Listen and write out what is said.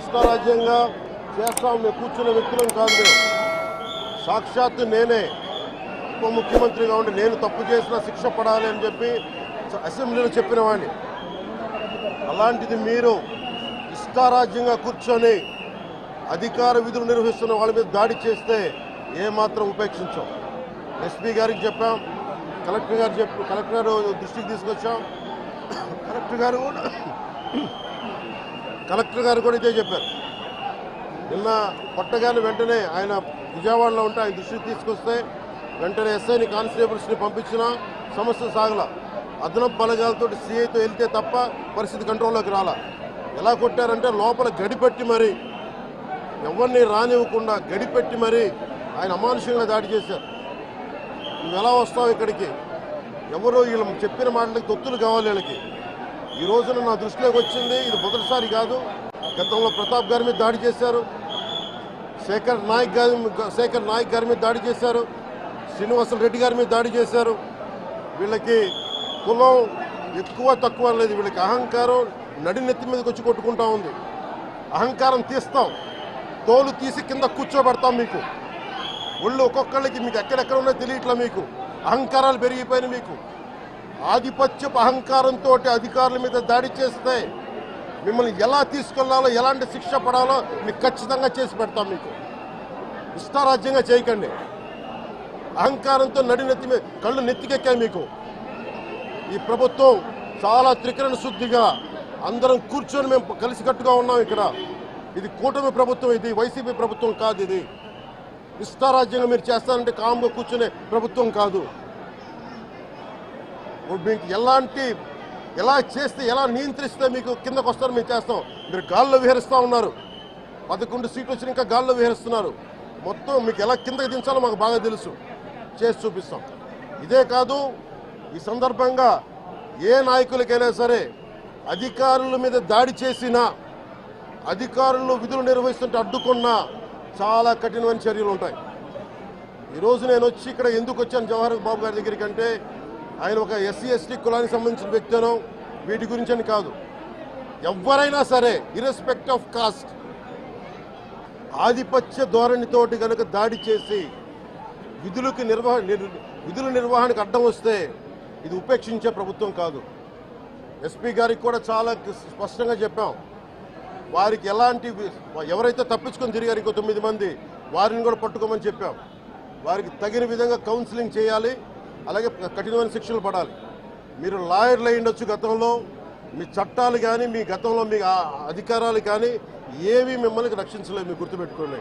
ఇష్టారాజ్యంగా చేస్తాం మేము కూర్చున్న వ్యక్తులం కాదు మేము. సాక్షాత్తు నేనే ఉప ముఖ్యమంత్రిగా ఉండి నేను తప్పు చేసినా శిక్ష పడాలి అని చెప్పి అసెంబ్లీలో చెప్పిన వాడిని. అలాంటిది మీరు ఇష్టారాజ్యంగా కూర్చొని అధికార విధులు నిర్వహిస్తున్న వాళ్ళ మీద దాడి చేస్తే ఏమాత్రం ఉపేక్షించాం. ఎస్పీ గారికి చెప్పాం, కలెక్టర్ గారు దృష్టికి తీసుకొచ్చాం. కలెక్టర్ గారు కూడా ఇదే చెప్పారు. నిన్న కొట్టగానే వెంటనే ఆయన విజయవాడలో ఉంటే ఆయన దృష్టికి తీసుకొస్తే వెంటనే ఎస్ఐని కానిస్టేబుల్స్ని పంపించిన సమస్య సాగల. అదనపు బలగాలతో సిఐతో వెళ్తే తప్ప పరిస్థితి కంట్రోల్లోకి రాలా. ఎలా కొట్టారంటే లోపల గడిపెట్టి మరి ఎవరిని రానివ్వకుండా గడిపెట్టి మరి ఆయన అమానుషంగా దాడి చేశారు. నువ్వు ఎలా వస్తావు ఇక్కడికి? ఎవరో వీళ్ళు చెప్పిన మాటలకి తొత్తులు కావాలి వీళ్ళకి. ఈ రోజున నా దృష్టిలోకి వచ్చింది, ఇది మొదటిసారి కాదు. గతంలో ప్రతాప్ గారి మీద దాడి చేశారు, శేఖర్ నాయక్ గారి మీద దాడి చేశారు, శ్రీనివాస రెడ్డి గారి మీద దాడి చేశారు. వీళ్ళకి కులం ఎక్కువ తక్కువ లేదు, వీళ్ళకి అహంకారం నడినెత్తి మీదకి వచ్చి కొట్టుకుంటా ఉంది. అహంకారం తీస్తాం, తోలు తీసి కింద కూర్చోబెడతాం. మీకు ఒళ్ళు ఒక్కొక్కళ్ళకి మీకు ఎక్కడెక్కడ ఉన్నాయో తెలియట్లా. మీకు అహంకారాలు పెరిగిపోయినాయి. మీకు ఆధిపత్యపు అహంకారంతో అధికారుల మీద దాడి చేస్తే మిమ్మల్ని ఎలా తీసుకెళ్లాలో, ఎలాంటి శిక్ష పడాలో మీకు ఖచ్చితంగా చేసి పెడతాం. మీకు ఇష్టారాజ్యంగా చేయకండి. అహంకారంతో నడినెత్తి మీద కళ్ళు నెత్తికెక్కాయి మీకు. ఈ ప్రభుత్వం చాలా త్రికరణ శుద్ధిగా అందరం కూర్చొని మేము కలిసికట్టుగా ఉన్నాం ఇక్కడ. ఇది కూటమి ప్రభుత్వం, ఇది వైసీపీ ప్రభుత్వం కాదు. ఇది ఇష్టారాజ్యంగా మీరు చేస్తారంటే కామ్గా కూర్చునే ప్రభుత్వం కాదు. మీకు ఎలా చేస్తే, ఎలా నియంత్రిస్తే మీకు కిందకు వస్తారో మేము చేస్తాం. మీరు గాల్లో విహరిస్తూ ఉన్నారు. 11 సీట్లు వచ్చి ఇంకా గాల్లో విహరిస్తున్నారు. మొత్తం మీకు ఎలా కిందకి దించాలో మాకు బాగా తెలుసు, చేసి చూపిస్తాం. ఇదే కాదు, ఈ సందర్భంగా ఏ నాయకులకైనా సరే అధికారుల మీద దాడి చేసినా, అధికారులు విధులు నిర్వహిస్తుంటే అడ్డుకున్నా చాలా కఠినమైన చర్యలు ఉంటాయి. ఈరోజు నేను వచ్చి ఇక్కడ ఎందుకు వచ్చాను జవహర్ బాబు గారి దగ్గరికి అంటే, ఆయన ఒక ఎస్సీ ఎస్టీ కులానికి సంబంధించిన వ్యక్తినో వీటి గురించి అని కాదు. ఎవరైనా సరే ఇర్రెస్పెక్ట్ ఆఫ్ కాస్ట్ ఆధిపత్య ధోరణితోటి కనుక దాడి చేసి విధుల నిర్వహణకు అడ్డం వస్తే ఇది ఉపేక్షించే ప్రభుత్వం కాదు. ఎస్పీ గారికి కూడా చాలా స్పష్టంగా చెప్పాం. వారికి ఎవరైతే తప్పించుకొని తిరిగారు ఇంకో 9 మంది, వారిని కూడా పట్టుకోమని చెప్పాం. వారికి తగిన విధంగా కౌన్సిలింగ్ చేయాలి, అలాగే కఠినమైన శిక్షలు పడాలి. మీరు లాయర్లు అయి ఉండొచ్చు గతంలో, మీ చట్టాలు కానీ మీ గతంలో మీ అధికారాలు కానీ ఏవి మిమ్మల్ని రక్షించలేదు, మీరు గుర్తుపెట్టుకోండి.